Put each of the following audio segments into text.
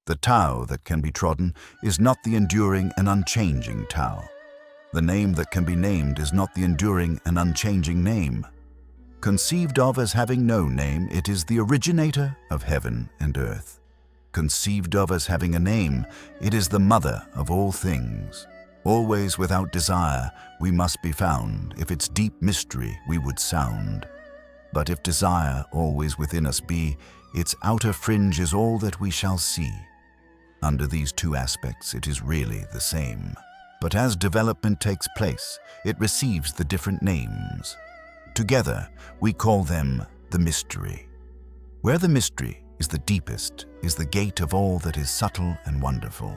The Tao that can be trodden is not the enduring and unchanging Tao. The name that can be named is not the enduring and unchanging name. Conceived of as having no name, it is the originator of heaven and earth. Conceived of as having a name, it is the mother of all things. Always without desire, we must be found. If its deep mystery we would sound. But if desire always within us be, its outer fringe is all that we shall see. Under these two aspects, it is really the same. But as development takes place, it receives the different names. Together, we call them the mystery. Where the mystery is the deepest is the gate of all that is subtle and wonderful.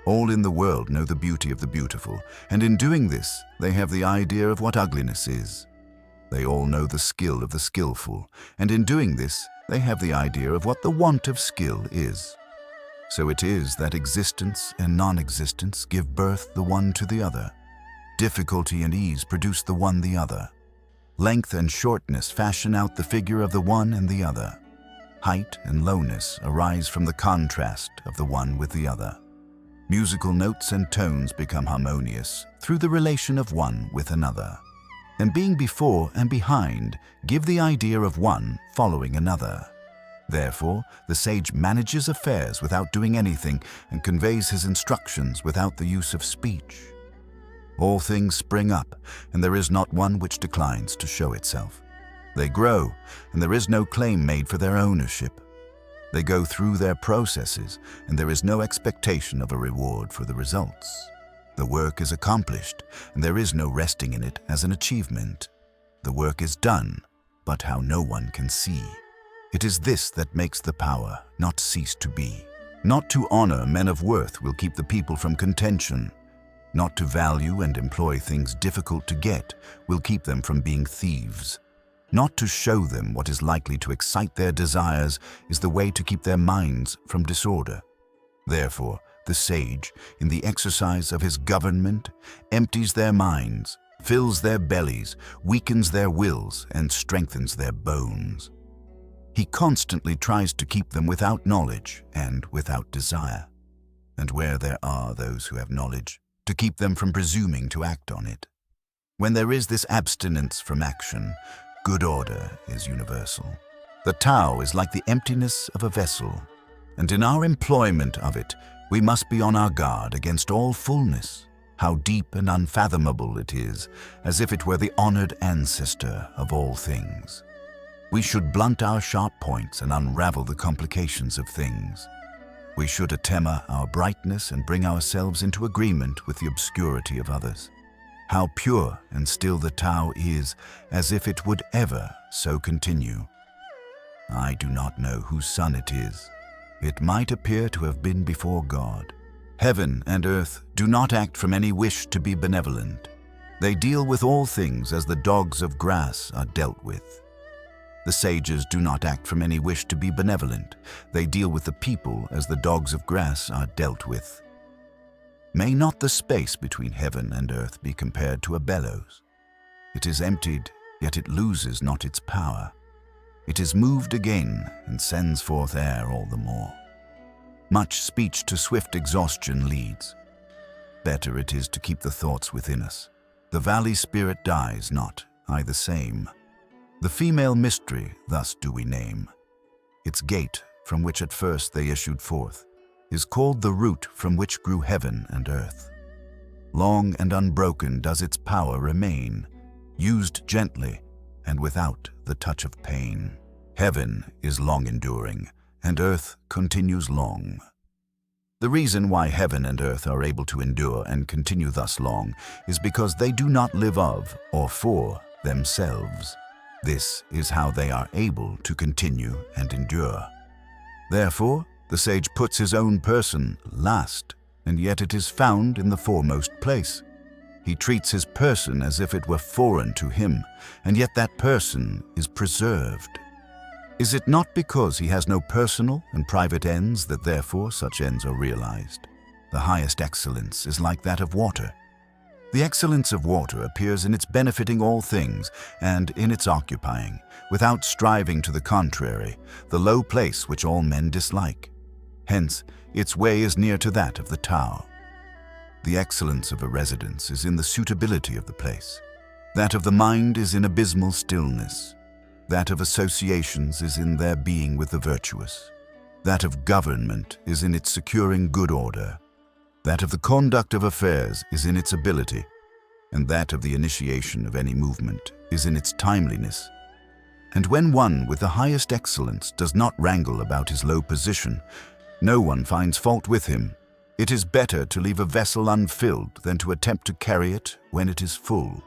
All in the world know the beauty of the beautiful, and in doing this, they have the idea of what ugliness is. They all know the skill of the skillful, and in doing this, they have the idea of what the want of skill is. So it is that existence and non-existence give birth the one to the other. Difficulty and ease produce the one the other. Length and shortness fashion out the figure of the one and the other. Height and lowness arise from the contrast of the one with the other. Musical notes and tones become harmonious through the relation of one with another. And being before and behind give the idea of one following another. Therefore, the sage manages affairs without doing anything and conveys his instructions without the use of speech. All things spring up, and there is not one which declines to show itself. They grow, and there is no claim made for their ownership. They go through their processes, and there is no expectation of a reward for the results. The work is accomplished, and there is no resting in it as an achievement. The work is done, but how no one can see. It is this that makes the power not cease to be. Not to honor men of worth will keep the people from contention. Not to value and employ things difficult to get will keep them from being thieves. Not to show them what is likely to excite their desires is the way to keep their minds from disorder. Therefore, the sage, in the exercise of his government, empties their minds, fills their bellies, weakens their wills, and strengthens their bones. He constantly tries to keep them without knowledge and without desire. And where there are those who have knowledge, to keep them from presuming to act on it. When there is this abstinence from action, good order is universal. The Tao is like the emptiness of a vessel, and in our employment of it, we must be on our guard against all fullness. How deep and unfathomable it is, as if it were the honored ancestor of all things. We should blunt our sharp points and unravel the complications of things. We should attemper our brightness and bring ourselves into agreement with the obscurity of others. How pure and still the Tao is, as if it would ever so continue. I do not know whose son it is. It might appear to have been before God. Heaven and earth do not act from any wish to be benevolent. They deal with all things as the dogs of grass are dealt with. The sages do not act from any wish to be benevolent. They deal with the people as the dogs of grass are dealt with. May not the space between heaven and earth be compared to a bellows? It is emptied, yet it loses not its power. It is moved again and sends forth air all the more. Much speech to swift exhaustion leads. Better it is to keep the thoughts within us. The valley spirit dies not, I the same. The female mystery, thus do we name. Its gate, from which at first they issued forth, is called the root from which grew heaven and earth. Long and unbroken does its power remain, used gently and without the touch of pain. Heaven is long enduring, and earth continues long. The reason why heaven and earth are able to endure and continue thus long is because they do not live of or for themselves. This is how they are able to continue and endure. Therefore, the sage puts his own person last, and yet it is found in the foremost place. He treats his person as if it were foreign to him, and yet that person is preserved. Is it not because he has no personal and private ends that therefore such ends are realized? The highest excellence is like that of water. The excellence of water appears in its benefiting all things and in its occupying, without striving to the contrary, the low place which all men dislike. Hence, its way is near to that of the Tao. The excellence of a residence is in the suitability of the place. That of the mind is in abysmal stillness. That of associations is in their being with the virtuous. That of government is in its securing good order. That of the conduct of affairs is in its ability, and that of the initiation of any movement is in its timeliness. And when one with the highest excellence does not wrangle about his low position, no one finds fault with him. It is better to leave a vessel unfilled than to attempt to carry it when it is full.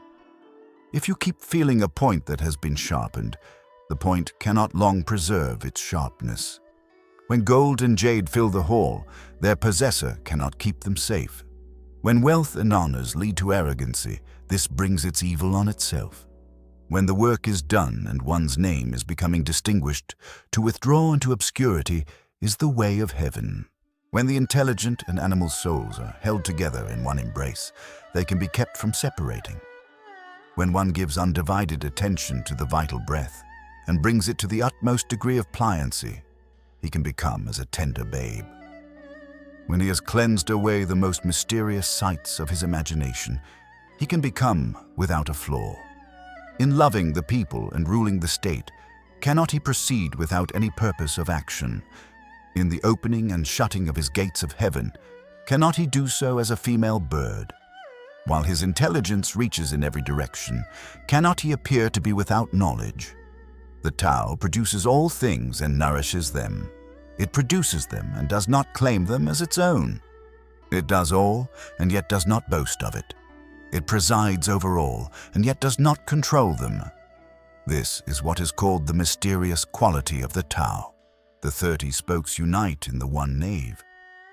If you keep feeling a point that has been sharpened, the point cannot long preserve its sharpness. When gold and jade fill the hall, their possessor cannot keep them safe. When wealth and honors lead to arrogancy, this brings its evil on itself. When the work is done and one's name is becoming distinguished, to withdraw into obscurity is the way of heaven. When the intelligent and animal souls are held together in one embrace, they can be kept from separating. When one gives undivided attention to the vital breath and brings it to the utmost degree of pliancy, he can become as a tender babe. When he has cleansed away the most mysterious sights of his imagination, he can become without a flaw. In loving the people and ruling the state, cannot he proceed without any purpose of action? In the opening and shutting of his gates of heaven, cannot he do so as a female bird? While his intelligence reaches in every direction, cannot he appear to be without knowledge? The Tao produces all things and nourishes them. It produces them and does not claim them as its own. It does all and yet does not boast of it. It presides over all and yet does not control them. This is what is called the mysterious quality of the Tao. The 30 spokes unite in the one nave,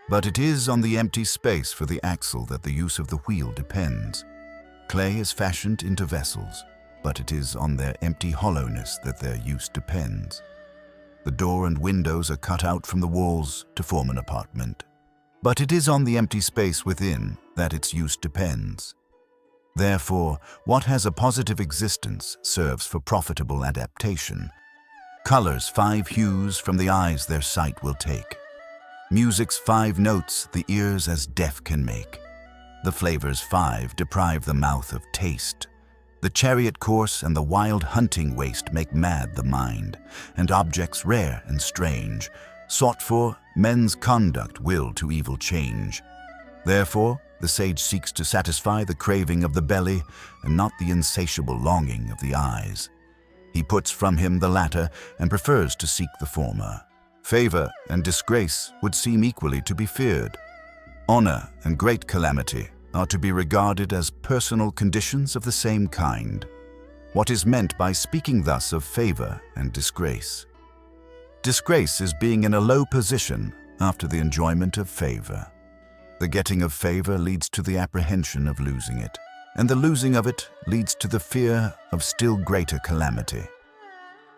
but it is on the empty space for the axle that the use of the wheel depends. Clay is fashioned into vessels, but it is on their empty hollowness that their use depends. The door and windows are cut out from the walls to form an apartment, but it is on the empty space within that its use depends. Therefore, what has a positive existence serves for profitable adaptation. Colors 5 hues from the eyes their sight will take. Music's 5 notes the ears as deaf can make. The flavors 5 deprive the mouth of taste. The chariot course and the wild hunting waste make mad the mind, and objects rare and strange, sought for, men's conduct will to evil change. Therefore, the sage seeks to satisfy the craving of the belly and not the insatiable longing of the eyes. He puts from him the latter and prefers to seek the former. Favor and disgrace would seem equally to be feared. Honor and great calamity are to be regarded as personal conditions of the same kind. What is meant by speaking thus of favor and disgrace? Disgrace is being in a low position after the enjoyment of favor. The getting of favor leads to the apprehension of losing it, and the losing of it leads to the fear of still greater calamity.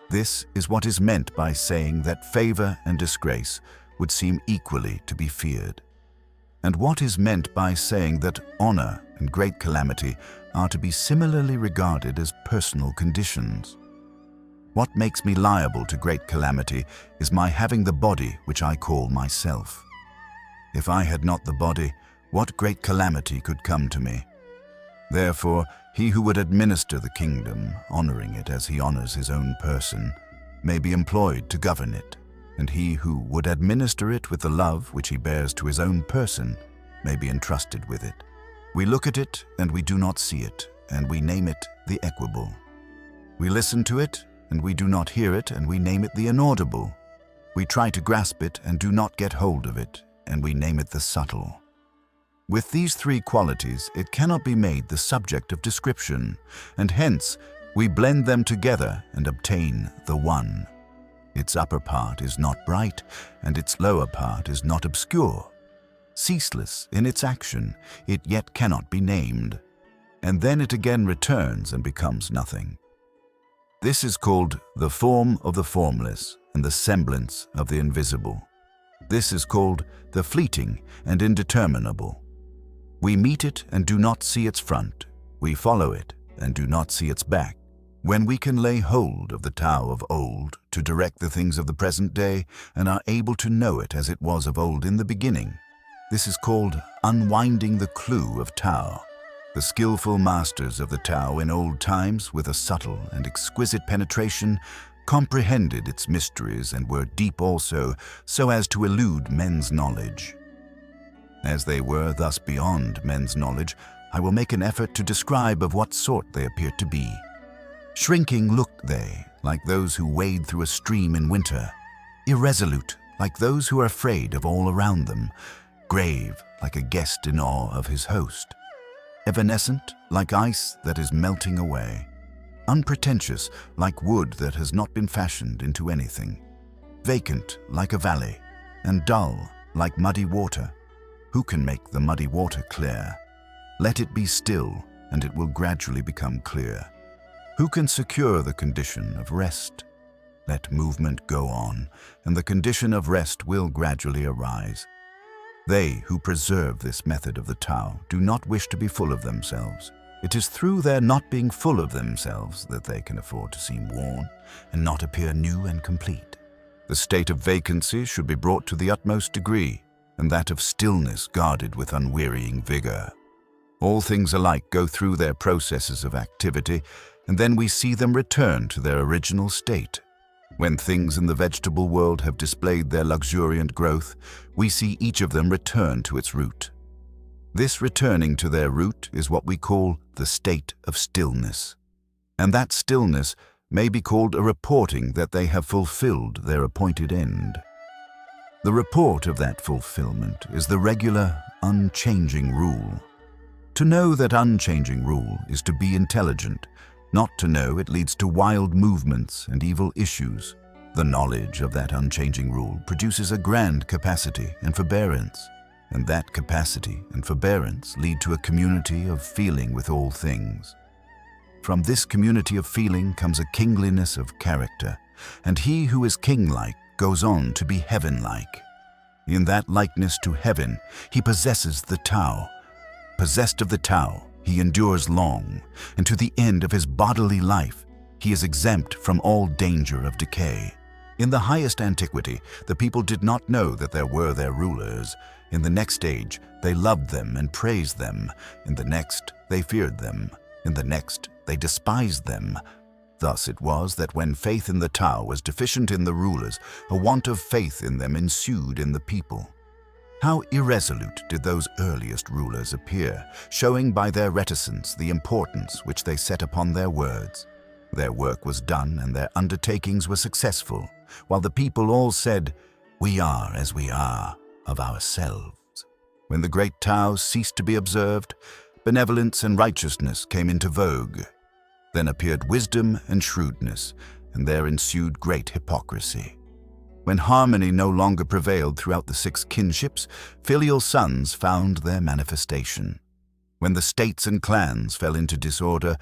This is what is meant by saying that favor and disgrace would seem equally to be feared, and what is meant by saying that honor and great calamity are to be similarly regarded as personal conditions. What makes me liable to great calamity is my having the body which I call myself. If I had not the body, what great calamity could come to me? Therefore, he who would administer the kingdom, honoring it as he honors his own person, may be employed to govern it, and he who would administer it with the love which he bears to his own person may be entrusted with it. We look at it and we do not see it, and we name it the equable. We listen to it and we do not hear it, and we name it the inaudible. We try to grasp it and do not get hold of it, and we name it the subtle. With these 3 qualities, it cannot be made the subject of description, and hence we blend them together and obtain the one. Its upper part is not bright, and its lower part is not obscure. Ceaseless in its action, it yet cannot be named, and then it again returns and becomes nothing. This is called the form of the formless and the semblance of the invisible. This is called the fleeting and indeterminable. We meet it and do not see its front. We follow it and do not see its back. When we can lay hold of the Tao of old to direct the things of the present day and are able to know it as it was of old in the beginning, this is called unwinding the clue of Tao. The skillful masters of the Tao in old times, with a subtle and exquisite penetration, comprehended its mysteries and were deep also, so as to elude men's knowledge. As they were thus beyond men's knowledge, I will make an effort to describe of what sort they appeared to be. Shrinking looked they, like those who wade through a stream in winter; irresolute, like those who are afraid of all around them; grave, like a guest in awe of his host; evanescent, like ice that is melting away; unpretentious, like wood that has not been fashioned into anything; vacant, like a valley; and dull, like muddy water. Who can make the muddy water clear? Let it be still, and it will gradually become clear. Who can secure the condition of rest? Let movement go on, and the condition of rest will gradually arise. They who preserve this method of the Tao do not wish to be full of themselves. It is through their not being full of themselves that they can afford to seem worn and not appear new and complete. The state of vacancy should be brought to the utmost degree, and that of stillness guarded with unwearying vigor. All things alike go through their processes of activity, and then we see them return to their original state. When things in the vegetable world have displayed their luxuriant growth, we see each of them return to its root. This returning to their root is what we call the state of stillness. And that stillness may be called a reporting that they have fulfilled their appointed end. The report of that fulfillment is the regular, unchanging rule. To know that unchanging rule is to be intelligent. Not to know it leads to wild movements and evil issues. The knowledge of that unchanging rule produces a grand capacity and forbearance, and that capacity and forbearance lead to a community of feeling with all things. From this community of feeling comes a kingliness of character, and he who is king-like goes on to be heaven-like. In that likeness to heaven, he possesses the Tao. Possessed of the Tao, he endures long, and to the end of his bodily life, he is exempt from all danger of decay. In the highest antiquity, the people did not know that there were their rulers. In the next age, they loved them and praised them. In the next, they feared them. In the next, they despised them. Thus it was that when faith in the Tao was deficient in the rulers, a want of faith in them ensued in the people. How irresolute did those earliest rulers appear, showing by their reticence the importance which they set upon their words. Their work was done and their undertakings were successful, while the people all said, "We are as we are, of ourselves." When the great Tao ceased to be observed, benevolence and righteousness came into vogue. Then appeared wisdom and shrewdness, and there ensued great hypocrisy. When harmony no longer prevailed throughout the 6 kinships, filial sons found their manifestation. When the states and clans fell into disorder,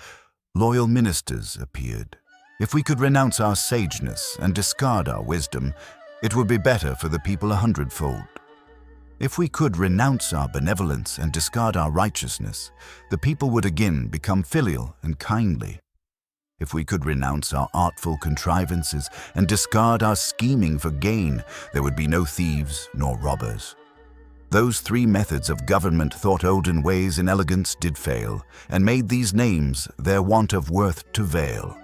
loyal ministers appeared. If we could renounce our sageness and discard our wisdom, it would be better for the people 100-fold. If we could renounce our benevolence and discard our righteousness, the people would again become filial and kindly. If we could renounce our artful contrivances and discard our scheming for gain, there would be no thieves nor robbers. Those 3 methods of government thought olden ways in elegance did fail, and made these names their want of worth to veil.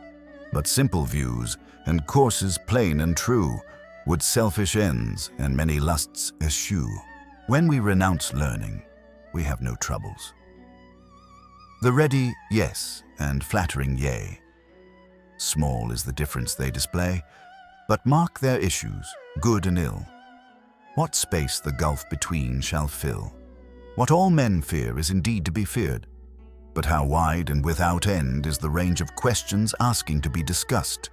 But simple views, and courses plain and true, would selfish ends and many lusts eschew. When we renounce learning, we have no troubles. The ready yes and flattering yea. Small is the difference they display, but mark their issues, good and ill. What space the gulf between shall fill. What all men fear is indeed to be feared, but how wide and without end is the range of questions asking to be discussed.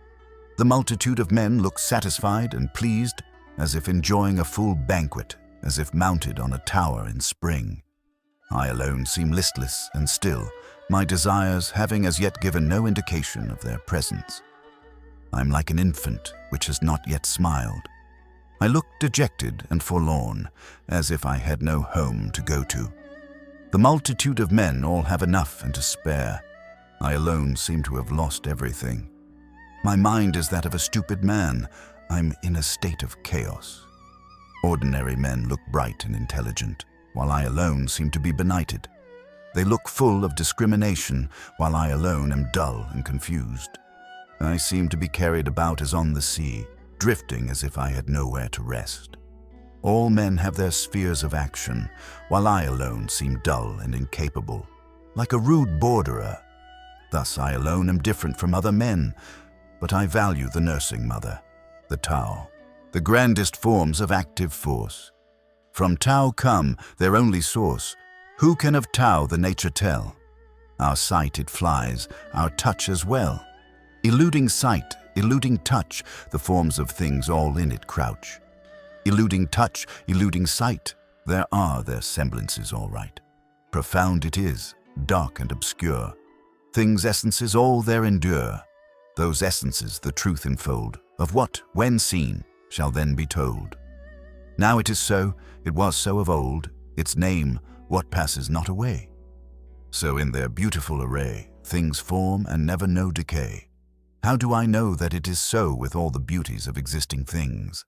The multitude of men look satisfied and pleased, as if enjoying a full banquet, as if mounted on a tower in spring. I alone seem listless and still, my desires having as yet given no indication of their presence. I am like an infant which has not yet smiled. I look dejected and forlorn, as if I had no home to go to. The multitude of men all have enough and to spare. I alone seem to have lost everything. My mind is that of a stupid man. I'm in a state of chaos. Ordinary men look bright and intelligent, while I alone seem to be benighted. They look full of discrimination, while I alone am dull and confused. I seem to be carried about as on the sea, drifting as if I had nowhere to rest. All men have their spheres of action, while I alone seem dull and incapable, like a rude borderer. Thus I alone am different from other men, but I value the nursing mother, the Tao, the grandest forms of active force. From Tao come, their only source. Who can of Tao the nature tell? Our sight it flies, our touch as well. Eluding sight, eluding touch, the forms of things all in it crouch. Eluding touch, eluding sight, there are their semblances all right. Profound it is, dark and obscure. Things' essences all there endure. Those essences the truth enfold, of what, when seen, shall then be told. Now it is so, it was so of old, its name, what passes not away. So in their beautiful array, things form and never know decay. How do I know that it is so with all the beauties of existing things?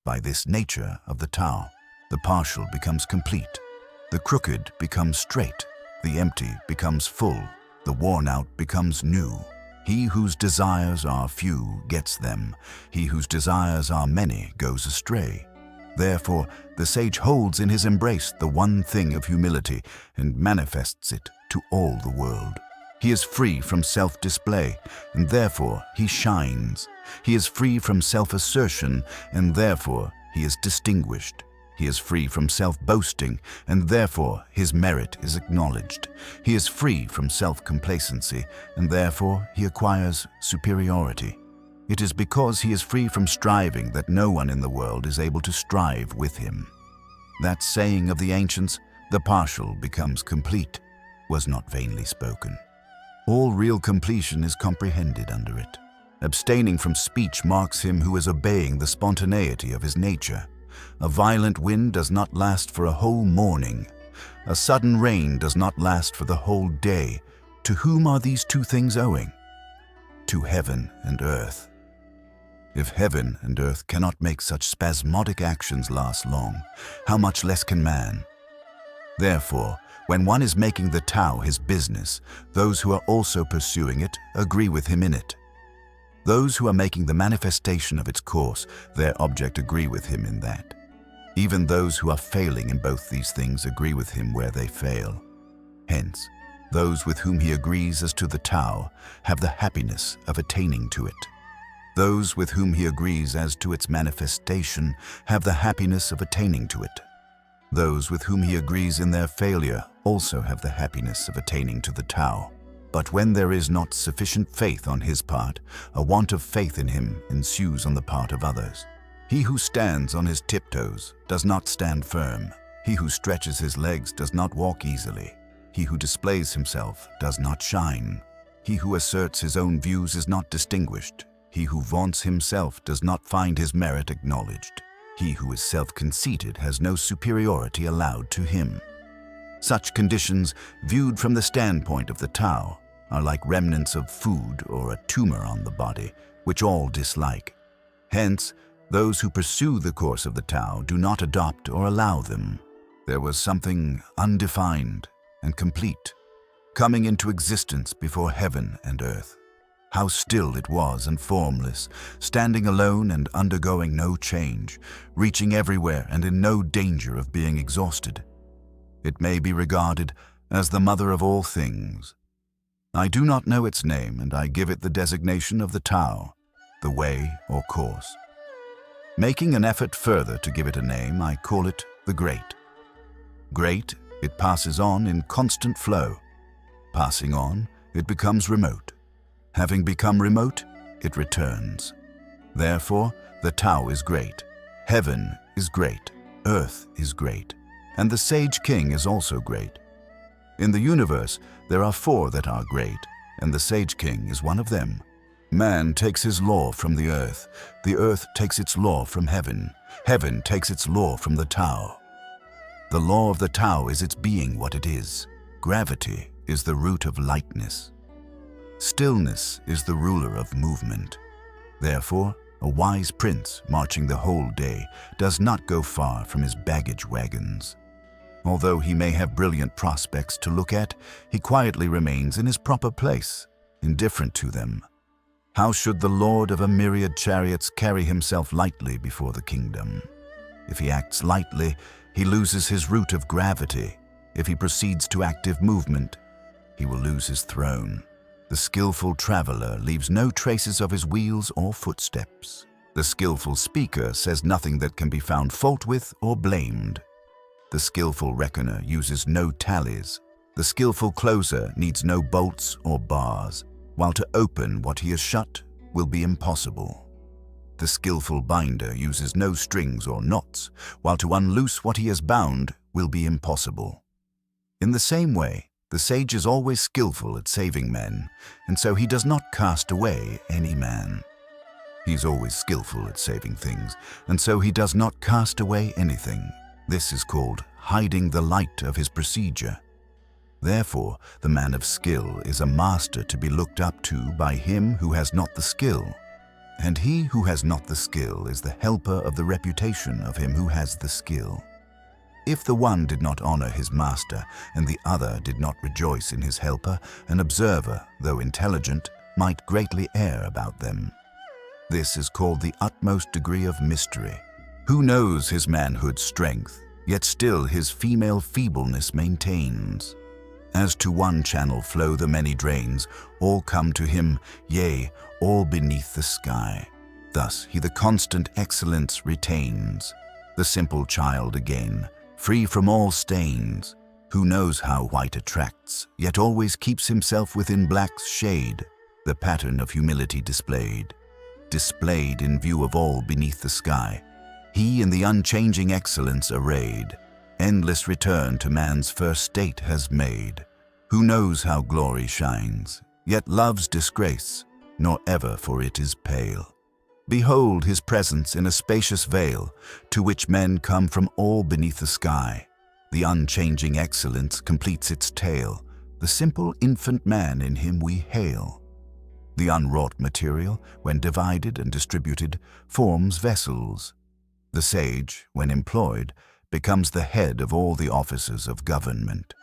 By this nature of the Tao, the partial becomes complete, the crooked becomes straight, the empty becomes full, the worn out becomes new. He whose desires are few gets them, he whose desires are many goes astray. Therefore, the sage holds in his embrace the one thing of humility and manifests it to all the world. He is free from self-display, and therefore he shines. He is free from self-assertion, and therefore he is distinguished. He is free from self-boasting, and therefore his merit is acknowledged. He is free from self-complacency, and therefore he acquires superiority. It is because he is free from striving that no one in the world is able to strive with him. That saying of the ancients, "The partial becomes complete," was not vainly spoken. All real completion is comprehended under it. Abstaining from speech marks him who is obeying the spontaneity of his nature. A violent wind does not last for a whole morning. A sudden rain does not last for the whole day. To whom are these two things owing? To heaven and earth. If heaven and earth cannot make such spasmodic actions last long, how much less can man? Therefore, when one is making the Tao his business, those who are also pursuing it agree with him in it. Those who are making the manifestation of its course, their object agree with him in that. Even those who are failing in both these things agree with him where they fail. Hence, those with whom he agrees as to the Tao have the happiness of attaining to it. Those with whom he agrees as to its manifestation have the happiness of attaining to it. Those with whom he agrees in their failure also have the happiness of attaining to the Tao. But when there is not sufficient faith on his part, a want of faith in him ensues on the part of others. He who stands on his tiptoes does not stand firm. He who stretches his legs does not walk easily. He who displays himself does not shine. He who asserts his own views is not distinguished. He who vaunts himself does not find his merit acknowledged. He who is self-conceited has no superiority allowed to him. Such conditions, viewed from the standpoint of the Tao, are like remnants of food or a tumor on the body, which all dislike. Hence, those who pursue the course of the Tao do not adopt or allow them. There was something undefined and complete, coming into existence before heaven and earth. How still it was and formless, standing alone and undergoing no change, reaching everywhere and in no danger of being exhausted. It may be regarded as the mother of all things. I do not know its name, and I give it the designation of the Tao, the way or course. Making an effort further to give it a name, I call it the Great. Great, it passes on in constant flow. Passing on, it becomes remote. Having become remote, it returns. Therefore, the Tao is great. Heaven is great. Earth is great. And the Sage King is also great. In the universe, there are four that are great, and the Sage King is one of them. Man takes his law from the earth takes its law from heaven takes its law from the Tao. The law of the Tao is its being what it is. Gravity is the root of lightness. Stillness is the ruler of movement. Therefore, a wise prince marching the whole day does not go far from his baggage wagons. Although he may have brilliant prospects to look at, he quietly remains in his proper place, indifferent to them. How should the lord of a myriad chariots carry himself lightly before the kingdom? If he acts lightly, he loses his root of gravity. If he proceeds to active movement, he will lose his throne. The skillful traveler leaves no traces of his wheels or footsteps. The skillful speaker says nothing that can be found fault with or blamed. The skillful reckoner uses no tallies. The skillful closer needs no bolts or bars, while to open what he has shut will be impossible. The skillful binder uses no strings or knots, while to unloose what he has bound will be impossible. In the same way, the sage is always skillful at saving men, and so he does not cast away any man. He is always skillful at saving things, and so he does not cast away anything. This is called hiding the light of his procedure. Therefore, the man of skill is a master to be looked up to by him who has not the skill, and he who has not the skill is the helper of the reputation of him who has the skill. If the one did not honor his master, and the other did not rejoice in his helper, an observer, though intelligent, might greatly err about them. This is called the utmost degree of mystery. Who knows his manhood's strength, yet still his female feebleness maintains? As to one channel flow the many drains, all come to him, yea, all beneath the sky. Thus he the constant excellence retains. The simple child again, free from all stains, who knows how white attracts, yet always keeps himself within black's shade, the pattern of humility displayed in view of all beneath the sky. He in the unchanging excellence arrayed, endless return to man's first state has made, who knows how glory shines, yet loves disgrace, nor ever for it is pale. Behold his presence in a spacious vale, to which men come from all beneath the sky. The unchanging excellence completes its tale. The simple infant man in him we hail. The unwrought material, when divided and distributed, forms vessels. The sage, when employed, becomes the head of all the offices of government.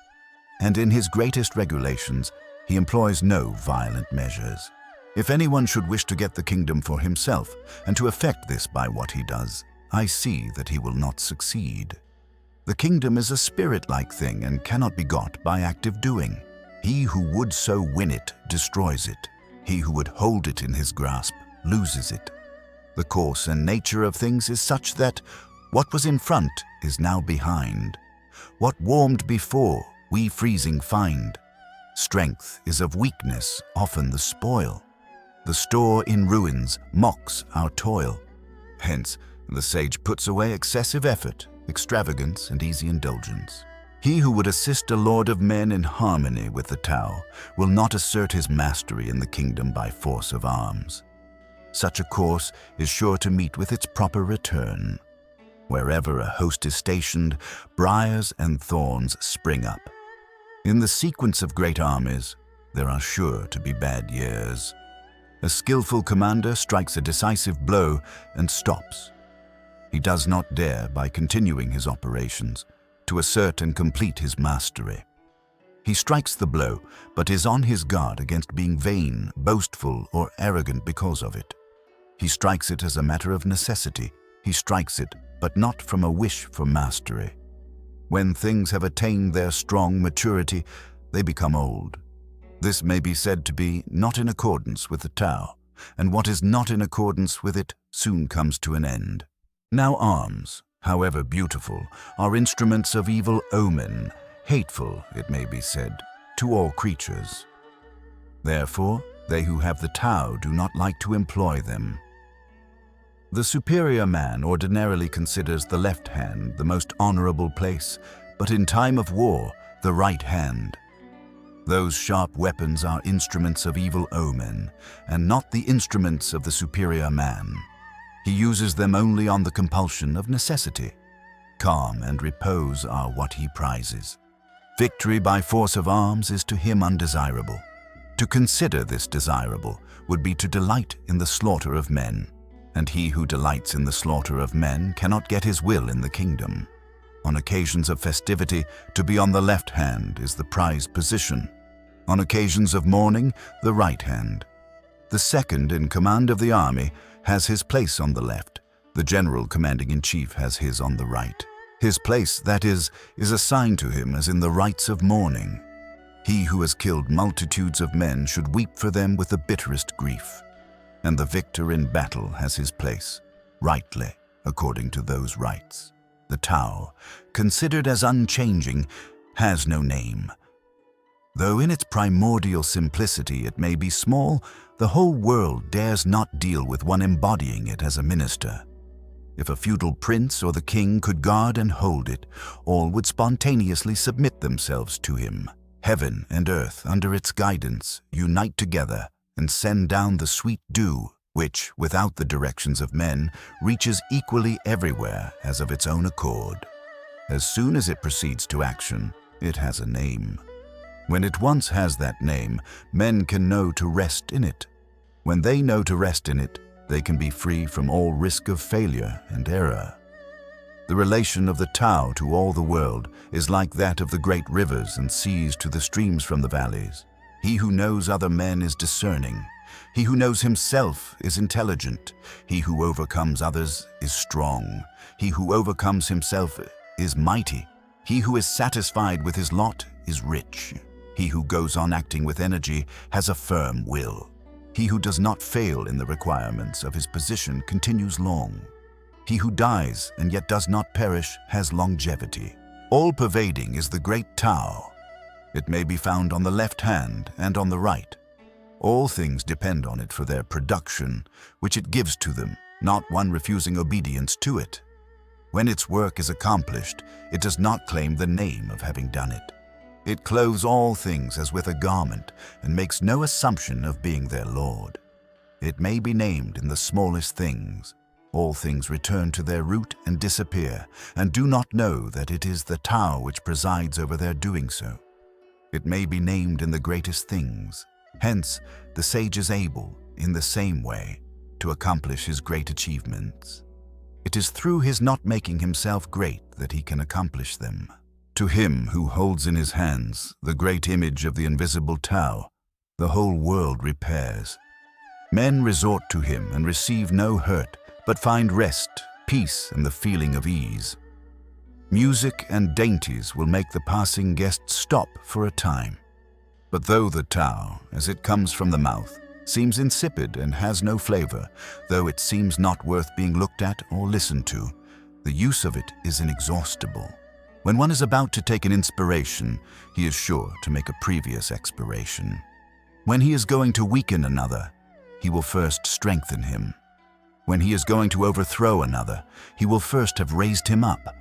And in his greatest regulations, he employs no violent measures. If anyone should wish to get the kingdom for himself, and to effect this by what he does, I see that he will not succeed. The kingdom is a spirit-like thing and cannot be got by active doing. He who would so win it destroys it. He who would hold it in his grasp loses it. The course and nature of things is such that what was in front is now behind. What warmed before, we freezing find. Strength is of weakness often the spoil. The store in ruins mocks our toil. Hence, the sage puts away excessive effort, extravagance, and easy indulgence. He who would assist a lord of men in harmony with the Tao will not assert his mastery in the kingdom by force of arms. Such a course is sure to meet with its proper return. Wherever a host is stationed, briars and thorns spring up. In the sequence of great armies, there are sure to be bad years. A skillful commander strikes a decisive blow and stops. He does not dare, by continuing his operations, to assert and complete his mastery. He strikes the blow, but is on his guard against being vain, boastful, or arrogant because of it. He strikes it as a matter of necessity. He strikes it, but not from a wish for mastery. When things have attained their strong maturity, they become old. This may be said to be not in accordance with the Tao, and what is not in accordance with it soon comes to an end. Now arms, however beautiful, are instruments of evil omen, hateful, it may be said, to all creatures. Therefore, they who have the Tao do not like to employ them. The superior man ordinarily considers the left hand the most honorable place, but in time of war, the right hand. Those sharp weapons are instruments of evil omen, and not the instruments of the superior man. He uses them only on the compulsion of necessity. Calm and repose are what he prizes. Victory by force of arms is to him undesirable. To consider this desirable would be to delight in the slaughter of men, and he who delights in the slaughter of men cannot get his will in the kingdom. On occasions of festivity, to be on the left hand is the prized position. On occasions of mourning, the right hand. The second in command of the army has his place on the left. The general commanding-in-chief has his on the right. His place, that is assigned to him as in the rites of mourning. He who has killed multitudes of men should weep for them with the bitterest grief. And the victor in battle has his place, rightly, according to those rites. The Tao, considered as unchanging, has no name. Though in its primordial simplicity it may be small, the whole world dares not deal with one embodying it as a minister. If a feudal prince or the king could guard and hold it, all would spontaneously submit themselves to him. Heaven and earth, under its guidance, unite together and send down the sweet dew, which, without the directions of men, reaches equally everywhere as of its own accord. As soon as it proceeds to action, it has a name. When it once has that name, men can know to rest in it. When they know to rest in it, they can be free from all risk of failure and error. The relation of the Tao to all the world is like that of the great rivers and seas to the streams from the valleys. He who knows other men is discerning. He who knows himself is intelligent. He who overcomes others is strong. He who overcomes himself is mighty. He who is satisfied with his lot is rich. He who goes on acting with energy has a firm will. He who does not fail in the requirements of his position continues long. He who dies and yet does not perish has longevity. All-pervading is the great Tao. It may be found on the left hand and on the right. All things depend on it for their production, which it gives to them, not one refusing obedience to it. When its work is accomplished, it does not claim the name of having done it. It clothes all things as with a garment and makes no assumption of being their Lord. It may be named in the smallest things. All things return to their root and disappear, and do not know that it is the Tao which presides over their doing so. It may be named in the greatest things. Hence, the sage is able, in the same way, to accomplish his great achievements. It is through his not making himself great that he can accomplish them. To him who holds in his hands the great image of the invisible Tao, the whole world repairs. Men resort to him and receive no hurt, but find rest, peace, and the feeling of ease. Music and dainties will make the passing guest stop for a time. But though the Tao, as it comes from the mouth, seems insipid and has no flavor, though it seems not worth being looked at or listened to, the use of it is inexhaustible. When one is about to take an inspiration, he is sure to make a previous expiration. When he is going to weaken another, he will first strengthen him. When he is going to overthrow another, he will first have raised him up.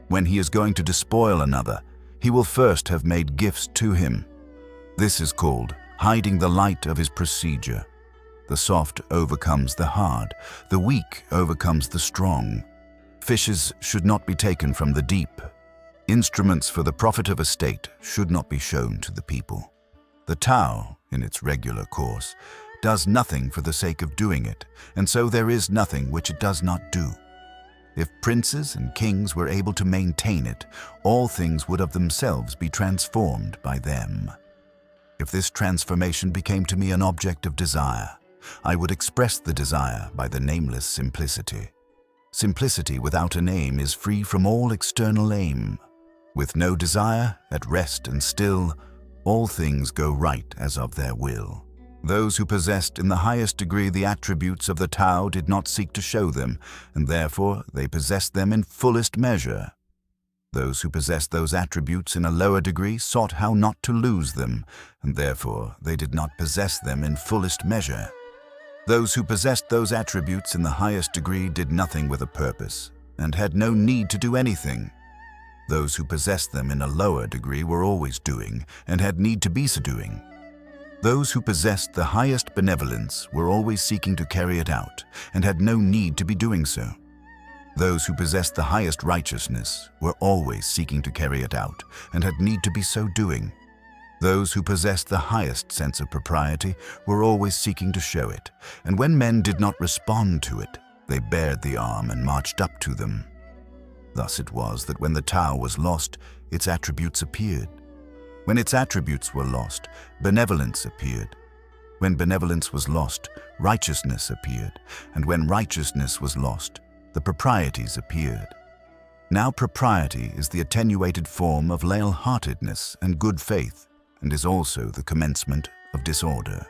When he is going to despoil another, he will first have made gifts to him. This is called hiding the light of his procedure. The soft overcomes the hard, the weak overcomes the strong. Fishes should not be taken from the deep. Instruments for the profit of a state should not be shown to the people. The Tao, in its regular course, does nothing for the sake of doing it, and so there is nothing which it does not do. If princes and kings were able to maintain it, all things would of themselves be transformed by them. If this transformation became to me an object of desire, I would express the desire by the nameless simplicity. Simplicity without a name is free from all external aim. With no desire, at rest and still, all things go right as of their will. Those who possessed in the highest degree the attributes of the Tao did not seek to show them, and therefore they possessed them in fullest measure. Those who possessed those attributes in a lower degree sought how not to lose them, and therefore they did not possess them in fullest measure. Those who possessed those attributes in the highest degree did nothing with a purpose, and had no need to do anything. Those who possessed them in a lower degree were always doing, and had need to be so doing. Those who possessed the highest benevolence were always seeking to carry it out, and had no need to be doing so. Those who possessed the highest righteousness were always seeking to carry it out, and had need to be so doing. Those who possessed the highest sense of propriety were always seeking to show it, and when men did not respond to it, they bared the arm and marched up to them. Thus it was that when the Tao was lost, its attributes appeared. When its attributes were lost, benevolence appeared. When benevolence was lost, righteousness appeared, and when righteousness was lost, the proprieties appeared. Now propriety is the attenuated form of leal-heartedness and good faith, and is also the commencement of disorder.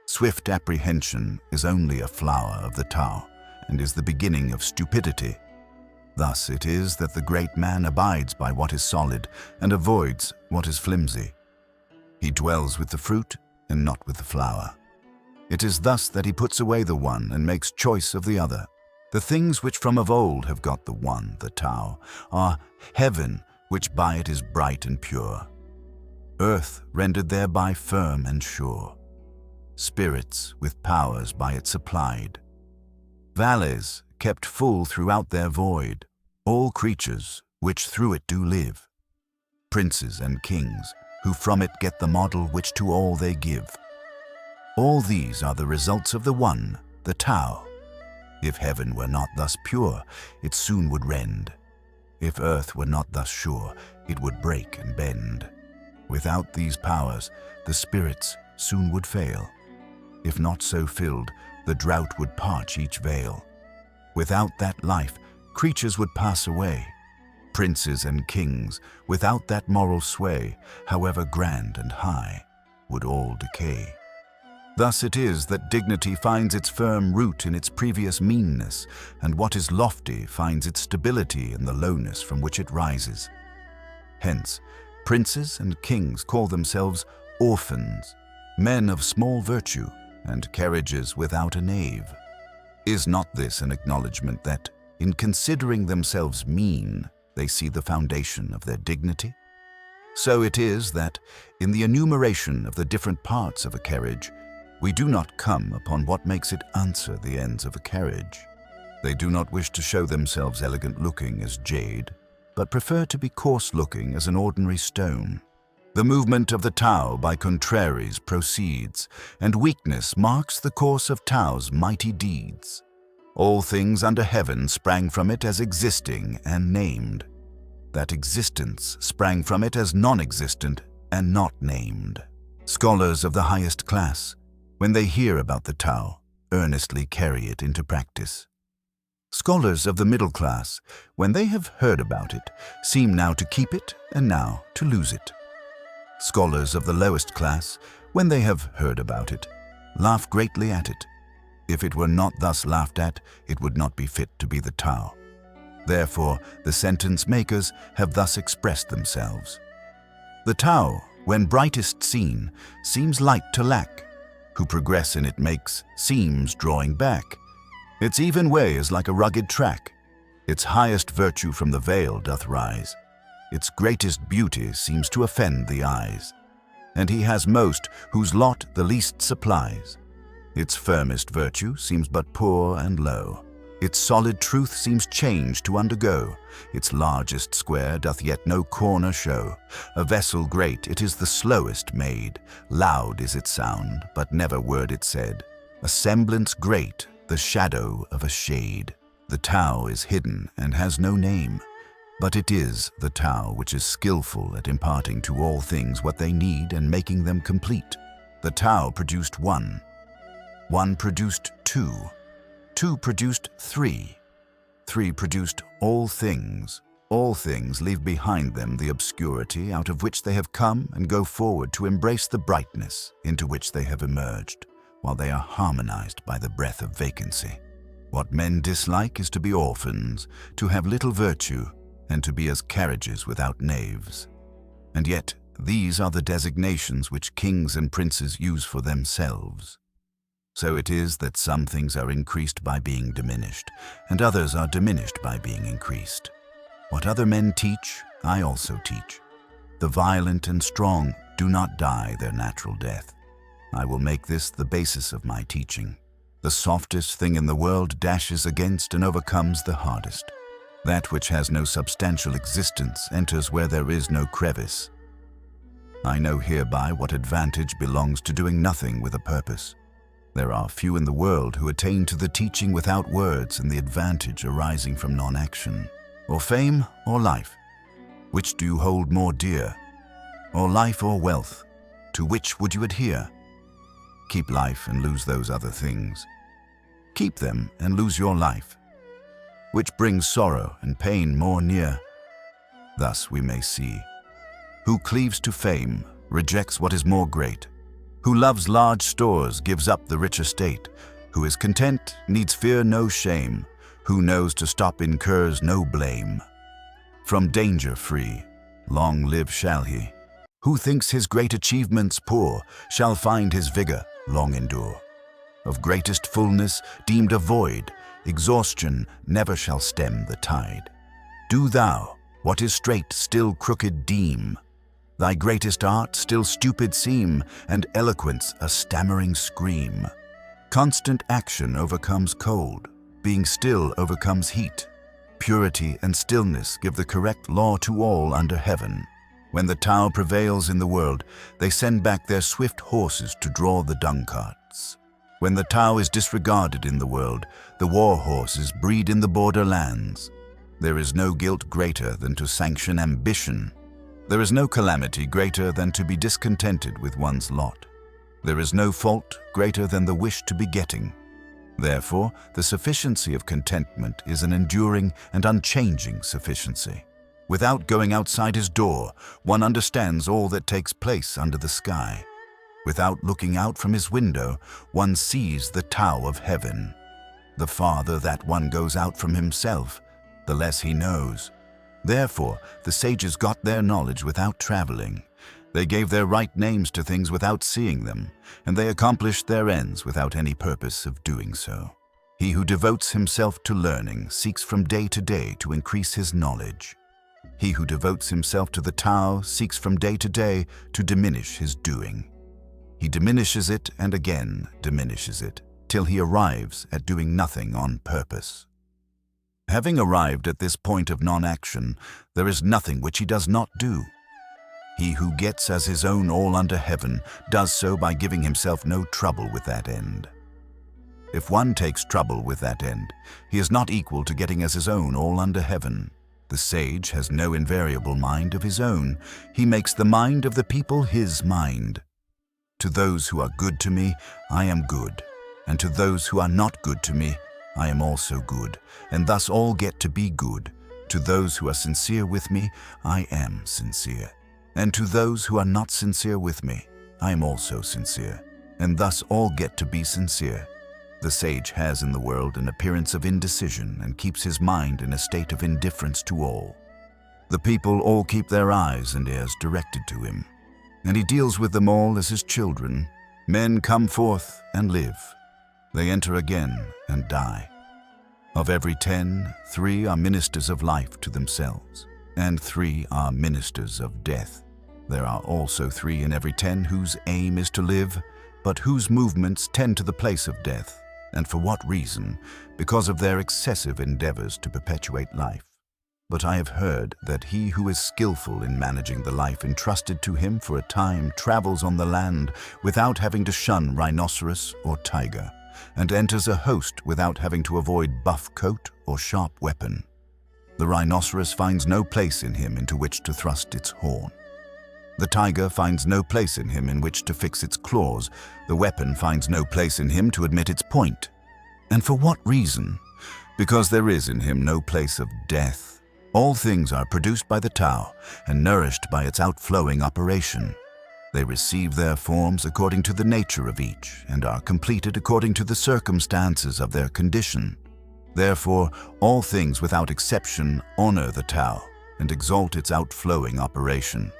Swift apprehension is only a flower of the Tao, and is the beginning of stupidity. Thus it is that the great man abides by what is solid and avoids what is flimsy. He dwells with the fruit and not with the flower. It is thus that he puts away the one and makes choice of the other. The things which from of old have got the one, the Tao, are heaven, which by it is bright and pure, earth rendered thereby firm and sure, spirits with powers by it supplied, valleys kept full throughout their void, all creatures which through it do live, princes and kings who from it get the model which to all they give. All these are the results of the one, the Tao. If heaven were not thus pure, it soon would rend. If earth were not thus sure, it would break and bend. Without these powers, the spirits soon would fail. If not so filled, the drought would parch each vale. Without that life, creatures would pass away. Princes and kings, without that moral sway, however grand and high, would all decay. Thus it is that dignity finds its firm root in its previous meanness, and what is lofty finds its stability in the lowness from which it rises. Hence, princes and kings call themselves orphans, men of small virtue, and carriages without a knave. Is not this an acknowledgement that, in considering themselves mean, they see the foundation of their dignity? So it is that, in the enumeration of the different parts of a carriage, we do not come upon what makes it answer the ends of a carriage. They do not wish to show themselves elegant-looking as jade, but prefer to be coarse-looking as an ordinary stone. The movement of the Tao by contraries proceeds, and weakness marks the course of Tao's mighty deeds. All things under heaven sprang from it as existing and named. That existence sprang from it as non-existent and not named. Scholars of the highest class, when they hear about the Tao, earnestly carry it into practice. Scholars of the middle class, when they have heard about it, seem now to keep it and now to lose it. Scholars of the lowest class, when they have heard about it, laugh greatly at it. If it were not thus laughed at, it would not be fit to be the Tao. Therefore, the sentence makers have thus expressed themselves. The Tao, when brightest seen, seems light to lack. Who progress in it makes, seems drawing back. Its even way is like a rugged track. Its highest virtue from the veil doth rise. Its greatest beauty seems to offend the eyes. And he has most whose lot the least supplies. Its firmest virtue seems but poor and low. Its solid truth seems change to undergo. Its largest square doth yet no corner show. A vessel great, it is the slowest made. Loud is its sound, but never word it said. A semblance great, the shadow of a shade. The Tao is hidden and has no name. But it is the Tao which is skillful at imparting to all things what they need and making them complete. The Tao produced one. One produced two. Two produced three. Three produced all things. All things leave behind them the obscurity out of which they have come and go forward to embrace the brightness into which they have emerged, while they are harmonized by the breath of vacancy. What men dislike is to be orphans, to have little virtue, and to be as carriages without naves. And yet these are the designations which kings and princes use for themselves. So it is that some things are increased by being diminished, and others are diminished by being increased. What other men teach, I also teach. The violent and strong do not die their natural death. I will make this the basis of my teaching. The softest thing in the world dashes against and overcomes the hardest. That which has no substantial existence enters where there is no crevice. I know hereby what advantage belongs to doing nothing with a purpose. There are few in the world who attain to the teaching without words and the advantage arising from non-action. Or fame or life, which do you hold more dear? Or life or wealth, to which would you adhere? Keep life and lose those other things. Keep them and lose your life, which brings sorrow and pain more near. Thus we may see, who cleaves to fame rejects what is more great. Who loves large stores gives up the rich estate. Who is content needs fear no shame. Who knows to stop incurs no blame. From danger free, long live shall he. Who thinks his great achievements poor shall find his vigor long endure. Of greatest fullness deemed a void, exhaustion never shall stem the tide. Do thou what is straight still crooked deem. Thy greatest art still stupid seem, and eloquence a stammering scream. Constant action overcomes cold, being still overcomes heat. Purity and stillness give the correct law to all under heaven. When the Tao prevails in the world, they send back their swift horses to draw the dung carts. When the Tao is disregarded in the world, the war horses breed in the borderlands. There is no guilt greater than to sanction ambition. There is no calamity greater than to be discontented with one's lot. There is no fault greater than the wish to be getting. Therefore, the sufficiency of contentment is an enduring and unchanging sufficiency. Without going outside his door, one understands all that takes place under the sky. Without looking out from his window, one sees the Tao of heaven. The farther that one goes out from himself, the less he knows. Therefore, the sages got their knowledge without traveling. They gave their right names to things without seeing them, and they accomplished their ends without any purpose of doing so. He who devotes himself to learning seeks from day to day to increase his knowledge. He who devotes himself to the Tao seeks from day to day to diminish his doing. He diminishes it and again diminishes it, till he arrives at doing nothing on purpose. Having arrived at this point of non-action, there is nothing which he does not do. He who gets as his own all under heaven does so by giving himself no trouble with that end. If one takes trouble with that end, he is not equal to getting as his own all under heaven. The sage has no invariable mind of his own. He makes the mind of the people his mind. To those who are good to me, I am good, and to those who are not good to me, I am also good, and thus all get to be good. To those who are sincere with me, I am sincere. And to those who are not sincere with me, I am also sincere, and thus all get to be sincere. The sage has in the world an appearance of indecision and keeps his mind in a state of indifference to all. The people all keep their eyes and ears directed to him, and he deals with them all as his children. Men come forth and live. They enter again and die. Of every 10, 3 are ministers of life to themselves, and 3 are ministers of death. There are also 3 in every 10 whose aim is to live, but whose movements tend to the place of death. And for what reason? Because of their excessive endeavors to perpetuate life. But I have heard that he who is skillful in managing the life entrusted to him for a time travels on the land without having to shun rhinoceros or tiger, and enters a host without having to avoid buff coat or sharp weapon. The rhinoceros finds no place in him into which to thrust its horn. The tiger finds no place in him in which to fix its claws. The weapon finds no place in him to admit its point. And for what reason? Because there is in him no place of death. All things are produced by the Tao and nourished by its outflowing operation. They receive their forms according to the nature of each and are completed according to the circumstances of their condition. Therefore, all things without exception honor the Tao and exalt its outflowing operation.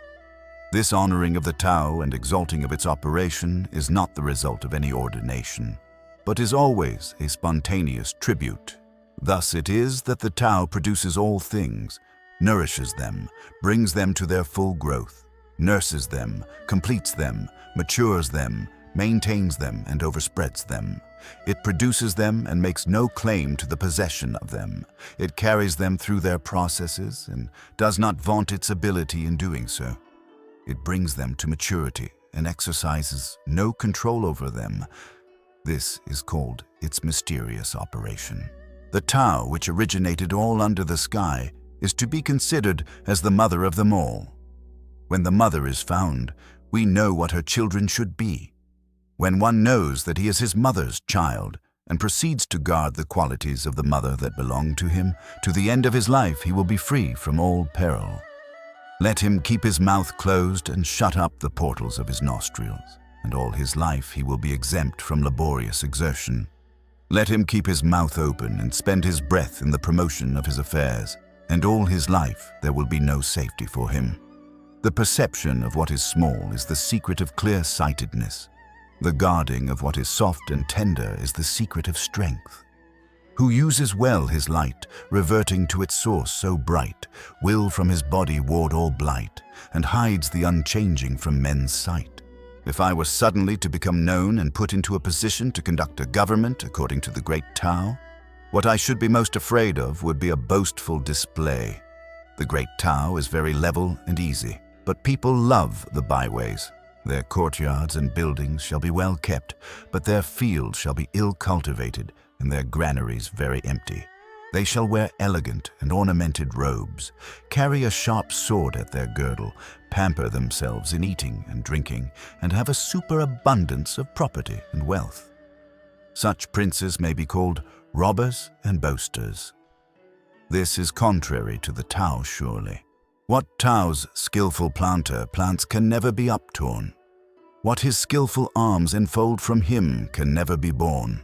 This honoring of the Tao and exalting of its operation is not the result of any ordination, but is always a spontaneous tribute. Thus it is that the Tao produces all things, nourishes them, brings them to their full growth, nurses them, completes them, matures them, maintains them, and overspreads them. It produces them and makes no claim to the possession of them. It carries them through their processes and does not vaunt its ability in doing so. It brings them to maturity and exercises no control over them. This is called its mysterious operation. The Tao, which originated all under the sky, is to be considered as the mother of them all. When the mother is found, we know what her children should be. When one knows that he is his mother's child and proceeds to guard the qualities of the mother that belong to him, to the end of his life he will be free from all peril. Let him keep his mouth closed and shut up the portals of his nostrils, and all his life he will be exempt from laborious exertion. Let him keep his mouth open and spend his breath in the promotion of his affairs, and all his life there will be no safety for him. The perception of what is small is the secret of clear-sightedness. The guarding of what is soft and tender is the secret of strength. Who uses well his light, reverting to its source so bright, will from his body ward all blight, and hides the unchanging from men's sight. If I were suddenly to become known and put into a position to conduct a government according to the great Tao, what I should be most afraid of would be a boastful display. The great Tao is very level and easy, but people love the byways. Their courtyards and buildings shall be well kept, but their fields shall be ill cultivated, and their granaries very empty. They shall wear elegant and ornamented robes, carry a sharp sword at their girdle, pamper themselves in eating and drinking, and have a superabundance of property and wealth. Such princes may be called robbers and boasters. This is contrary to the Tao, surely. What Tao's skillful planter plants can never be uptorn. What his skillful arms enfold from him can never be borne.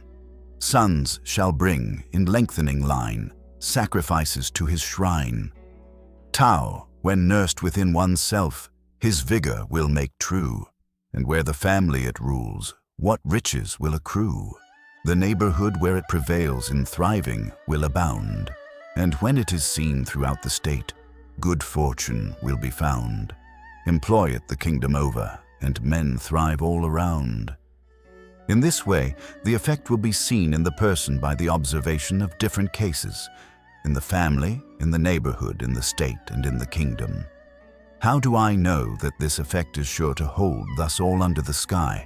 Sons shall bring, in lengthening line, sacrifices to his shrine. Tao, when nursed within oneself, his vigor will make true, and where the family it rules, what riches will accrue? The neighborhood where it prevails in thriving will abound, and when it is seen throughout the state, good fortune will be found. Employ it the kingdom over, and men thrive all around. In this way, the effect will be seen in the person by the observation of different cases, in the family, in the neighborhood, in the state, and in the kingdom. How do I know that this effect is sure to hold thus all under the sky?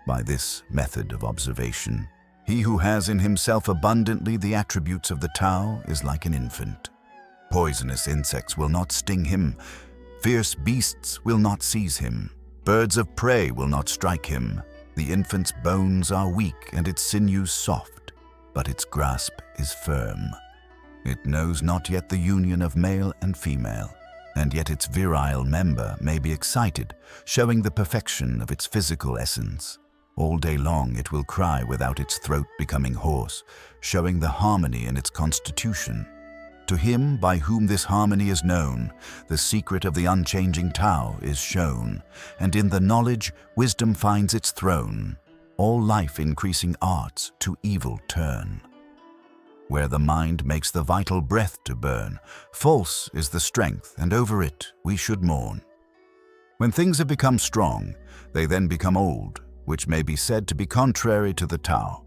By this method of observation. He who has in himself abundantly the attributes of the Tao is like an infant. Poisonous insects will not sting him. Fierce beasts will not seize him. Birds of prey will not strike him. The infant's bones are weak and its sinews soft, but its grasp is firm. It knows not yet the union of male and female, and yet its virile member may be excited, showing the perfection of its physical essence. All day long it will cry without its throat becoming hoarse, showing the harmony in its constitution. To him by whom this harmony is known, the secret of the unchanging Tao is shown, and in the knowledge wisdom finds its throne. All life-increasing arts to evil turn. Where the mind makes the vital breath to burn, false is the strength, and over it we should mourn. When things have become strong, they then become old, which may be said to be contrary to the Tao.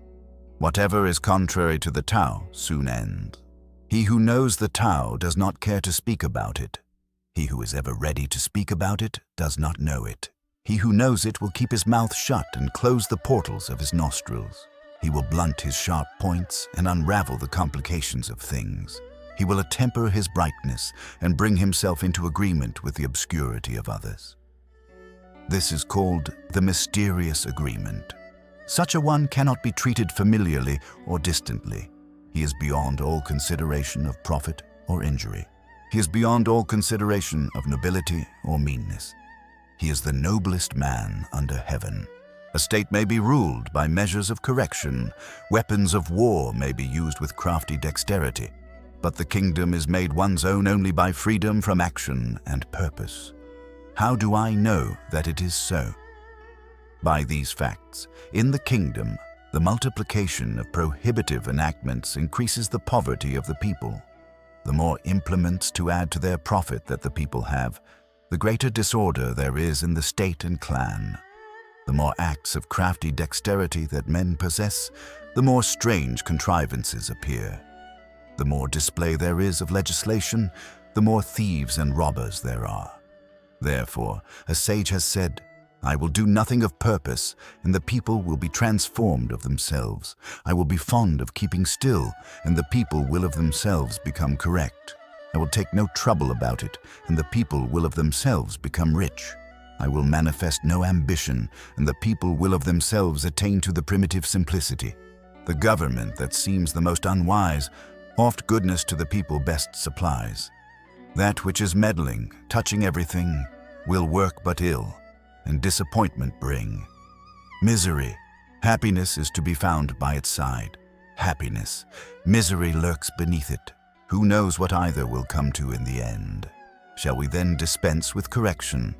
Whatever is contrary to the Tao soon ends. He who knows the Tao does not care to speak about it. He who is ever ready to speak about it does not know it. He who knows it will keep his mouth shut and close the portals of his nostrils. He will blunt his sharp points and unravel the complications of things. He will attemper his brightness and bring himself into agreement with the obscurity of others. This is called the mysterious agreement. Such a one cannot be treated familiarly or distantly. He is beyond all consideration of profit or injury. He is beyond all consideration of nobility or meanness. He is the noblest man under heaven. A state may be ruled by measures of correction. Weapons of war may be used with crafty dexterity. But the kingdom is made one's own only by freedom from action and purpose. How do I know that it is so? By these facts, in the kingdom, the multiplication of prohibitive enactments increases the poverty of the people. The more implements to add to their profit that the people have, the greater disorder there is in the state and clan. The more acts of crafty dexterity that men possess, the more strange contrivances appear. The more display there is of legislation, the more thieves and robbers there are. Therefore, a sage has said, I will do nothing of purpose, and the people will be transformed of themselves. I will be fond of keeping still, and the people will of themselves become correct. I will take no trouble about it, and the people will of themselves become rich. I will manifest no ambition, and the people will of themselves attain to the primitive simplicity. The government that seems the most unwise, oft goodness to the people best supplies. That which is meddling, touching everything, will work but ill, and disappointment bring. Misery, happiness is to be found by its side. Happiness, misery lurks beneath it. Who knows what either will come to in the end? Shall we then dispense with correction?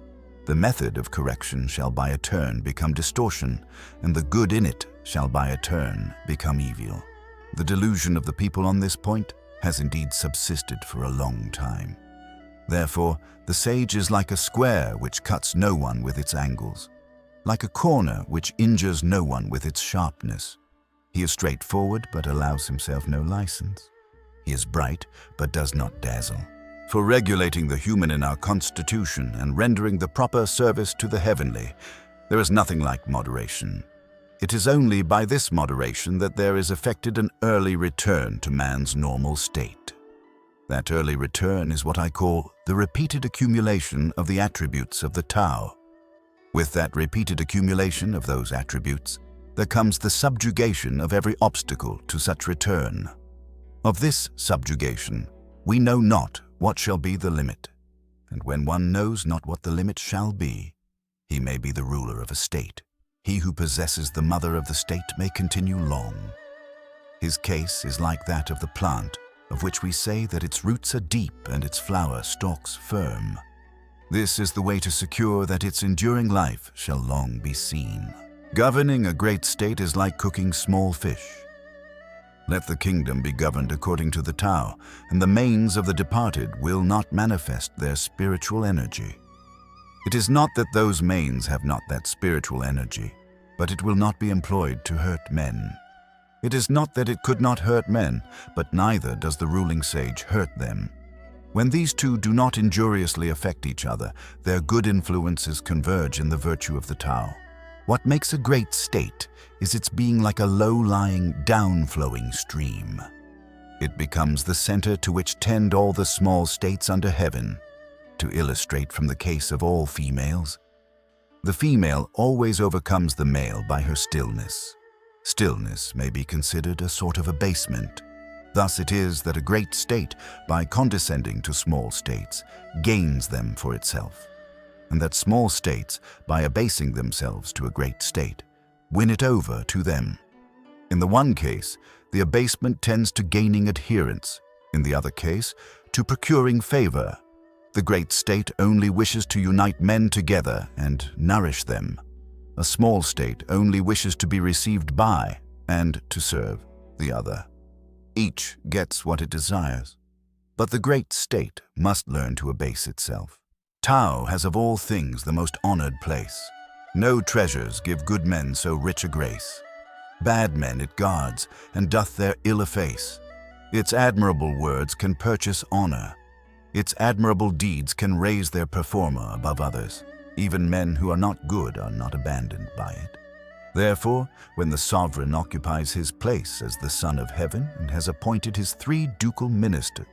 The method of correction shall by a turn become distortion, and the good in it shall by a turn become evil. The delusion of the people on this point has indeed subsisted for a long time. Therefore, the sage is like a square which cuts no one with its angles, like a corner which injures no one with its sharpness. He is straightforward but allows himself no license. He is bright but does not dazzle. For regulating the human in our constitution and rendering the proper service to the heavenly, there is nothing like moderation. It is only by this moderation that there is effected an early return to man's normal state. That early return is what I call the repeated accumulation of the attributes of the Tao. With that repeated accumulation of those attributes, there comes the subjugation of every obstacle to such return. Of this subjugation, we know not what shall be the limit, and when one knows not what the limit shall be, he may be the ruler of a state. He who possesses the mother of the state may continue long. His case is like that of the plant, of which we say that its roots are deep and its flower stalks firm. This is the way to secure that its enduring life shall long be seen. Governing a great state is like cooking small fish. Let the kingdom be governed according to the Tao, and the manes of the departed will not manifest their spiritual energy. It is not that those manes have not that spiritual energy, but it will not be employed to hurt men. It is not that it could not hurt men, but neither does the ruling sage hurt them. When these two do not injuriously affect each other, their good influences converge in the virtue of the Tao. What makes a great state is its being like a low-lying, down-flowing stream. It becomes the center to which tend all the small states under heaven. To illustrate from the case of all females, the female always overcomes the male by her stillness. Stillness may be considered a sort of abasement. Thus it is that a great state, by condescending to small states, gains them for itself, and that small states, by abasing themselves to a great state, win it over to them. In the one case, the abasement tends to gaining adherents. In the other case, to procuring favor. The great state only wishes to unite men together and nourish them. A small state only wishes to be received by and to serve the other. Each gets what it desires. But the great state must learn to abase itself. Tao has of all things the most honored place. No treasures give good men so rich a grace. Bad men it guards, and doth their ill efface. Its admirable words can purchase honor. Its admirable deeds can raise their performer above others. Even men who are not good are not abandoned by it. Therefore, when the sovereign occupies his place as the Son of Heaven and has appointed his 3 ducal ministers,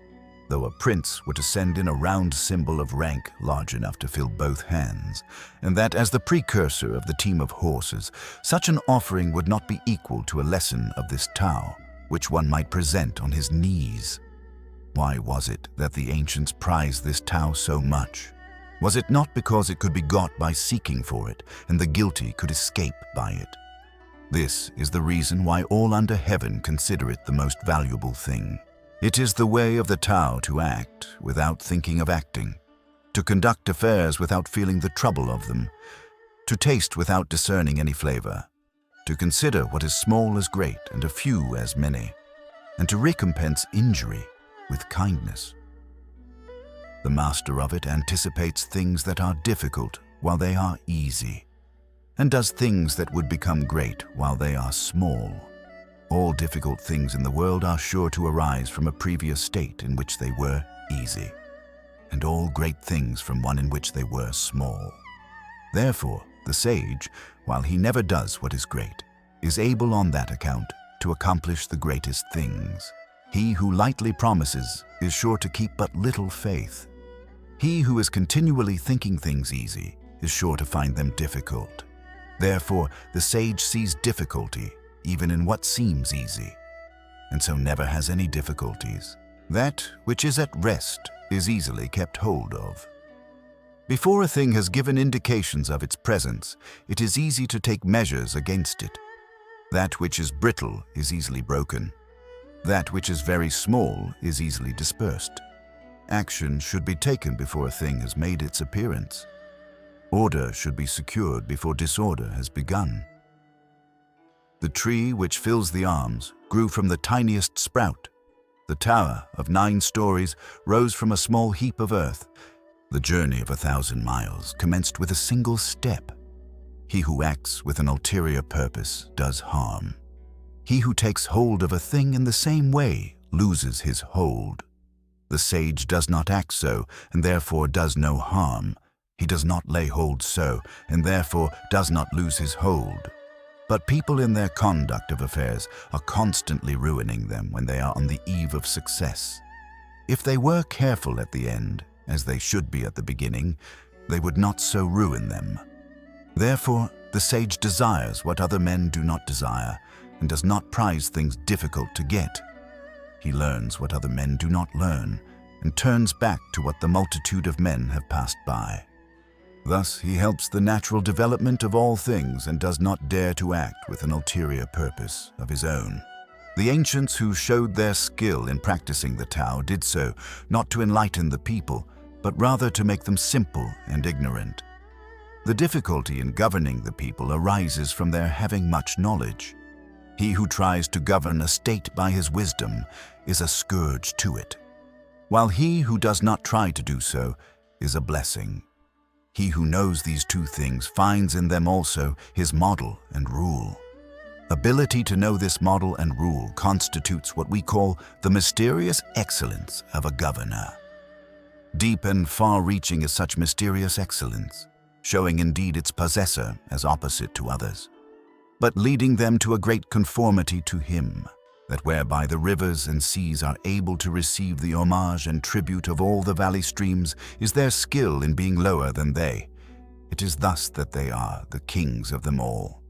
though a prince were to send in a round symbol of rank large enough to fill both hands, and that as the precursor of the team of horses, such an offering would not be equal to a lesson of this Tao, which one might present on his knees. Why was it that the ancients prized this Tao so much? Was it not because it could be got by seeking for it, and the guilty could escape by it? This is the reason why all under heaven consider it the most valuable thing. It is the way of the Tao to act without thinking of acting, to conduct affairs without feeling the trouble of them, to taste without discerning any flavor, to consider what is small as great and a few as many, and to recompense injury with kindness. The master of it anticipates things that are difficult while they are easy, and does things that would become great while they are small. All difficult things in the world are sure to arise from a previous state in which they were easy. and all great things from one in which they were small. Therefore, the sage, while he never does what is great, is able on that account to accomplish the greatest things. He who lightly promises is sure to keep but little faith. He who is continually thinking things easy is sure to find them difficult. Therefore, the sage sees difficulty even in what seems easy, and so never has any difficulties. That which is at rest is easily kept hold of. Before a thing has given indications of its presence, it is easy to take measures against it. That which is brittle is easily broken. That which is very small is easily dispersed. Action should be taken before a thing has made its appearance. Order should be secured before disorder has begun. The tree which fills the arms grew from the tiniest sprout. The tower of 9 stories rose from a small heap of earth. The journey of 1,000 miles commenced with a single step. He who acts with an ulterior purpose does harm. He who takes hold of a thing in the same way loses his hold. The sage does not act so, and therefore does no harm. He does not lay hold so, and therefore does not lose his hold. But people in their conduct of affairs are constantly ruining them when they are on the eve of success. If they were careful at the end, as they should be at the beginning, they would not so ruin them. Therefore, the sage desires what other men do not desire, and does not prize things difficult to get. He learns what other men do not learn, and turns back to what the multitude of men have passed by. Thus he helps the natural development of all things and does not dare to act with an ulterior purpose of his own. The ancients who showed their skill in practicing the Tao did so not to enlighten the people, but rather to make them simple and ignorant. The difficulty in governing the people arises from their having much knowledge. He who tries to govern a state by his wisdom is a scourge to it, while he who does not try to do so is a blessing. He who knows these 2 things finds in them also his model and rule. Ability to know this model and rule constitutes what we call the mysterious excellence of a governor. Deep and far-reaching is such mysterious excellence, showing indeed its possessor as opposite to others, but leading them to a great conformity to him, that whereby the rivers and seas are able to receive the homage and tribute of all the valley streams is their skill in being lower than they. It is thus that they are the kings of them all.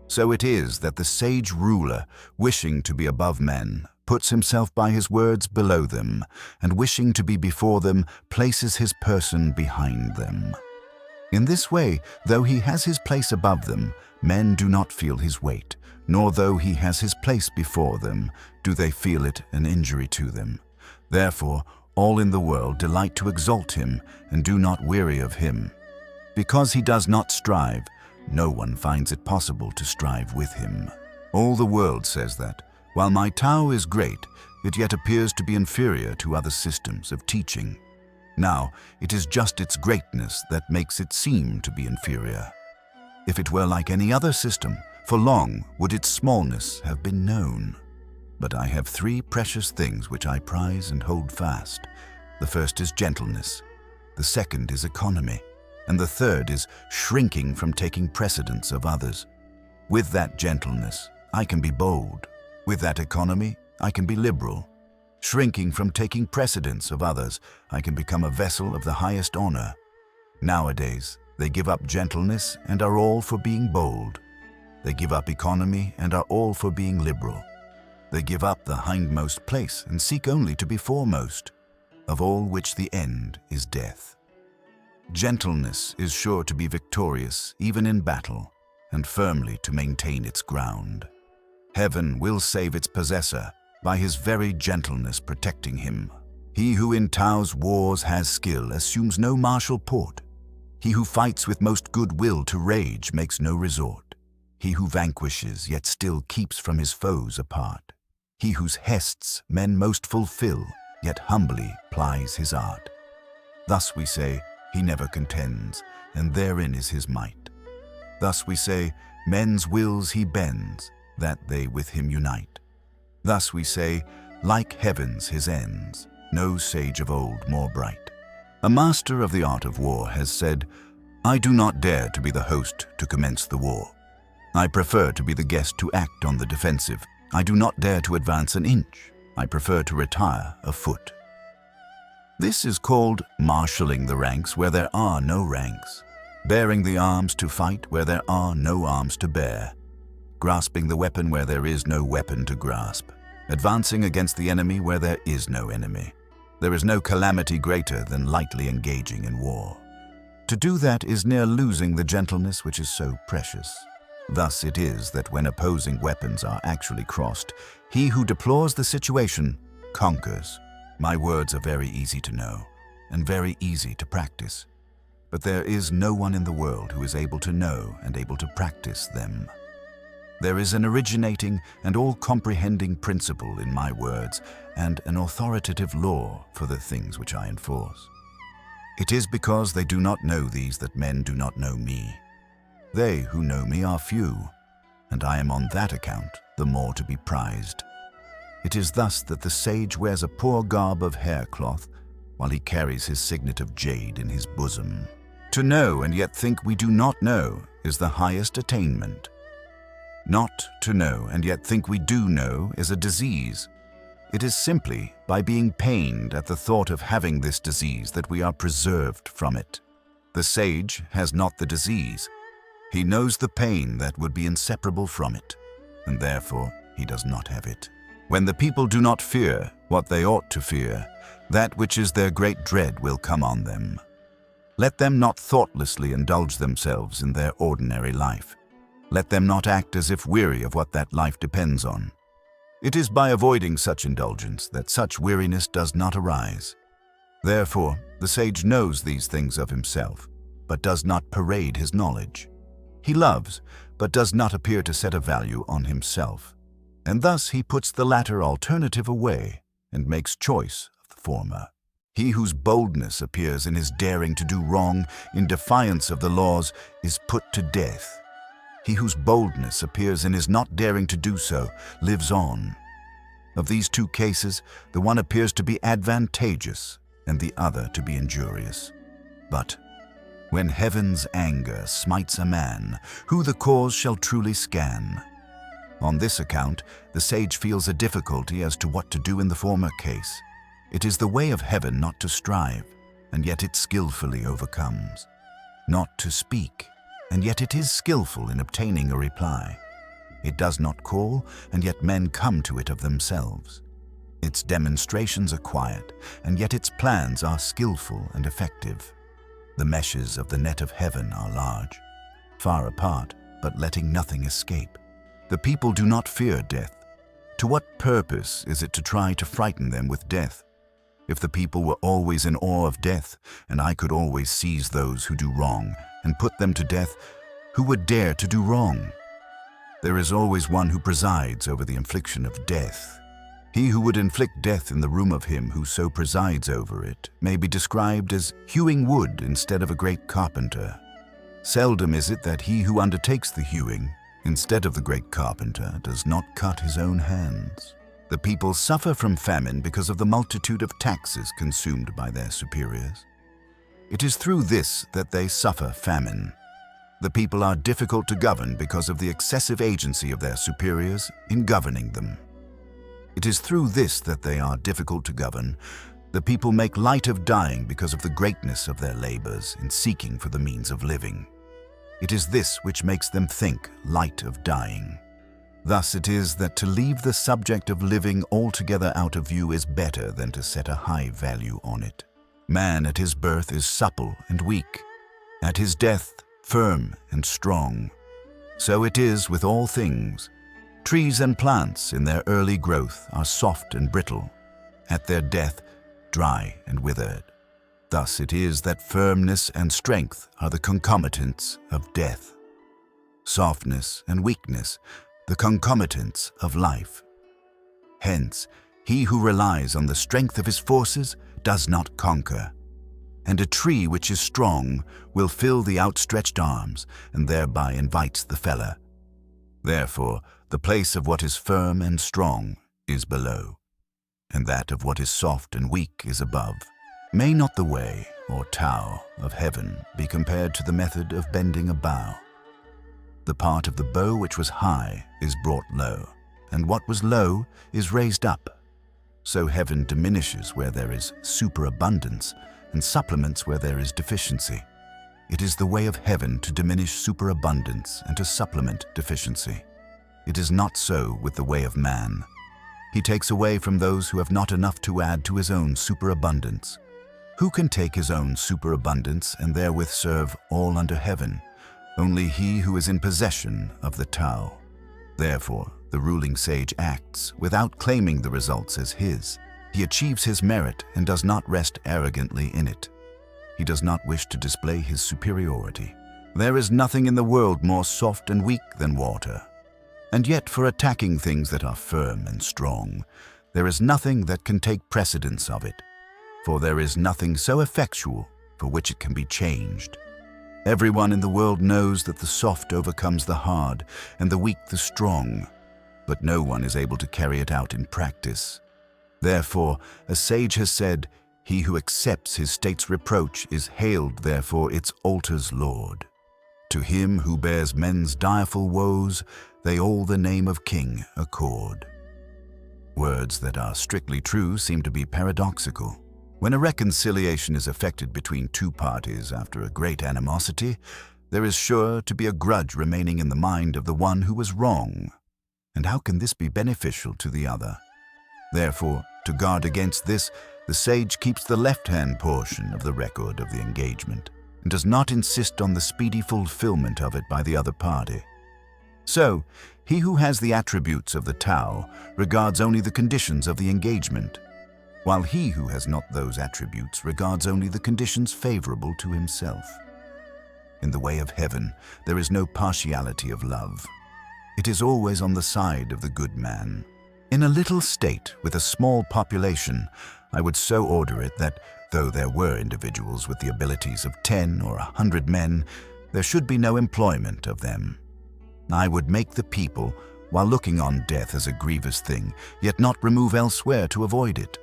So it is that the sage ruler, wishing to be above men, puts himself by his words below them, and wishing to be before them, places his person behind them. In this way, though he has his place above them, men do not feel his weight, nor though he has his place before them, do they feel it an injury to them. Therefore, all in the world delight to exalt him, and do not weary of him. Because he does not strive, no one finds it possible to strive with him. All the world says that, while my Tao is great, it yet appears to be inferior to other systems of teaching. Now, it is just its greatness that makes it seem to be inferior. If it were like any other system, for long would its smallness have been known. But I have 3 precious things which I prize and hold fast. The first is gentleness, the second is economy, and the third is shrinking from taking precedence of others. With that gentleness, I can be bold. With that economy, I can be liberal. Shrinking from taking precedence of others, I can become a vessel of the highest honor. Nowadays, they give up gentleness and are all for being bold. They give up economy and are all for being liberal. They give up the hindmost place and seek only to be foremost, of all which the end is death. Gentleness is sure to be victorious even in battle, and firmly to maintain its ground. Heaven will save its possessor by his very gentleness protecting him. He who in Tao's wars has skill assumes no martial port. He who fights with most good will to rage makes no resort. He who vanquishes yet still keeps from his foes apart. He whose hests men most fulfill, yet humbly plies his art. Thus we say, he never contends, and therein is his might. Thus we say, men's wills he bends, that they with him unite. Thus we say, like heavens his ends, no sage of old more bright. A master of the art of war has said, "I do not dare to be the host to commence the war. I prefer to be the guest to act on the defensive. I do not dare to advance an inch. I prefer to retire a foot." This is called marshalling the ranks where there are no ranks, bearing the arms to fight where there are no arms to bear, grasping the weapon where there is no weapon to grasp, advancing against the enemy where there is no enemy. There is no calamity greater than lightly engaging in war. To do that is near losing the gentleness which is so precious. Thus it is that when opposing weapons are actually crossed, he who deplores the situation conquers. My words are very easy to know and very easy to practice, but there is no one in the world who is able to know and able to practice them. There is an originating and all-comprehending principle in my words and an authoritative law for the things which I enforce. It is because they do not know these that men do not know me. They who know me are few, and I am on that account the more to be prized. It is thus that the sage wears a poor garb of haircloth while he carries his signet of jade in his bosom. To know and yet think we do not know is the highest attainment. Not to know and yet think we do know is a disease. It is simply by being pained at the thought of having this disease that we are preserved from it. The sage has not the disease. He knows the pain that would be inseparable from it, and therefore he does not have it. When the people do not fear what they ought to fear, that which is their great dread will come on them. Let them not thoughtlessly indulge themselves in their ordinary life. Let them not act as if weary of what that life depends on. It is by avoiding such indulgence that such weariness does not arise. Therefore, the sage knows these things of himself, but does not parade his knowledge. He loves, but does not appear to set a value on himself, and thus he puts the latter alternative away and makes choice of the former. He whose boldness appears in his daring to do wrong in defiance of the laws is put to death. He whose boldness appears in his not daring to do so lives on. Of these two cases, the one appears to be advantageous and the other to be injurious. But when heaven's anger smites a man, who the cause shall truly scan? On this account, the sage feels a difficulty as to what to do in the former case. It is the way of heaven not to strive, and yet it skillfully overcomes. Not to speak, and yet it is skillful in obtaining a reply. It does not call, and yet men come to it of themselves. Its demonstrations are quiet, and yet its plans are skillful and effective. The meshes of the net of heaven are large, far apart, but letting nothing escape. The people do not fear death. To what purpose is it to try to frighten them with death? If the people were always in awe of death, and I could always seize those who do wrong and put them to death, who would dare to do wrong? There is always one who presides over the infliction of death. He who would inflict death in the room of him who so presides over it may be described as hewing wood instead of a great carpenter. Seldom is it that he who undertakes the hewing, instead of the great carpenter, does not cut his own hands. The people suffer from famine because of the multitude of taxes consumed by their superiors. It is through this that they suffer famine. The people are difficult to govern because of the excessive agency of their superiors in governing them. It is through this that they are difficult to govern. The people make light of dying because of the greatness of their labors in seeking for the means of living. It is this which makes them think light of dying. Thus it is that to leave the subject of living altogether out of view is better than to set a high value on it. Man at his birth is supple and weak. At his death, firm and strong. So it is with all things. Trees and plants in their early growth are soft and brittle. At their death, dry and withered. Thus it is that firmness and strength are the concomitants of death. Softness and weakness, the concomitants of life. Hence, he who relies on the strength of his forces does not conquer. And a tree which is strong will fill the outstretched arms and thereby invites the feller. Therefore, the place of what is firm and strong is below, and that of what is soft and weak is above. May not the way, or Tao, of heaven be compared to the method of bending a bow? The part of the bow which was high is brought low, and what was low is raised up. So heaven diminishes where there is superabundance and supplements where there is deficiency. It is the way of heaven to diminish superabundance and to supplement deficiency. It is not so with the way of man. He takes away from those who have not enough to add to his own superabundance. Who can take his own superabundance and therewith serve all under heaven? Only he who is in possession of the Tao. Therefore, the ruling sage acts without claiming the results as his. He achieves his merit and does not rest arrogantly in it. He does not wish to display his superiority. There is nothing in the world more soft and weak than water. And yet, for attacking things that are firm and strong, there is nothing that can take precedence of it. For there is nothing so effectual for which it can be changed. Everyone in the world knows that the soft overcomes the hard and the weak the strong, but no one is able to carry it out in practice. Therefore, a sage has said, "He who accepts his state's reproach is hailed therefore its altar's lord. To him who bears men's direful woes, they all the name of king accord." Words that are strictly true seem to be paradoxical. When a reconciliation is effected between two parties after a great animosity, there is sure to be a grudge remaining in the mind of the one who was wrong. And how can this be beneficial to the other? Therefore, to guard against this, the sage keeps the left-hand portion of the record of the engagement and does not insist on the speedy fulfillment of it by the other party. So, he who has the attributes of the Tao regards only the conditions of the engagement, while he who has not those attributes regards only the conditions favorable to himself. In the way of heaven, there is no partiality of love. It is always on the side of the good man. In a little state with a small population, I would so order it that, though there were individuals with the abilities of 10 or 100 men, there should be no employment of them. I would make the people, while looking on death as a grievous thing, yet not remove elsewhere to avoid it.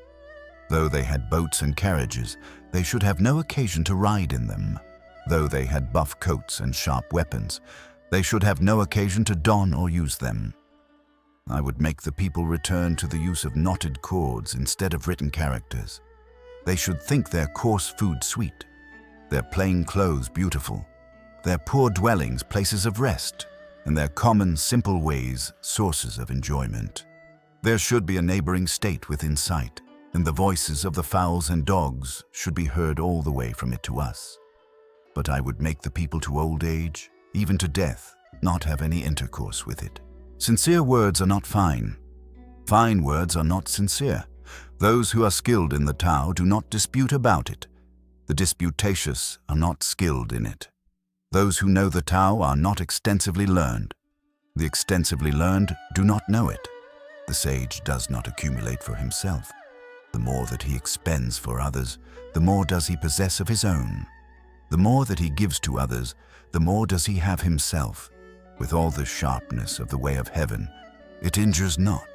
Though they had boats and carriages, they should have no occasion to ride in them. Though they had buff coats and sharp weapons, they should have no occasion to don or use them. I would make the people return to the use of knotted cords instead of written characters. They should think their coarse food sweet, their plain clothes beautiful, their poor dwellings places of rest, and their common simple ways sources of enjoyment. There should be a neighboring state within sight, and the voices of the fowls and dogs should be heard all the way from it to us. But I would make the people to old age, even to death, not have any intercourse with it. Sincere words are not fine. Fine words are not sincere. Those who are skilled in the Tao do not dispute about it. The disputatious are not skilled in it. Those who know the Tao are not extensively learned. The extensively learned do not know it. The sage does not accumulate for himself. The more that he expends for others, the more does he possess of his own. The more that he gives to others, the more does he have himself. With all the sharpness of the way of heaven, it injures not.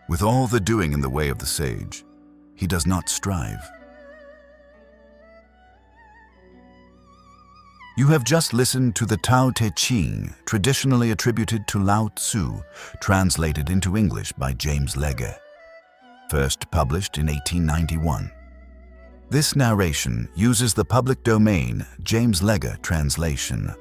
With all the doing in the way of the sage, he does not strive. You have just listened to the Tao Te Ching, traditionally attributed to Lao Tzu, translated into English by James Legge. First published in 1891. This narration uses the public domain James Legge translation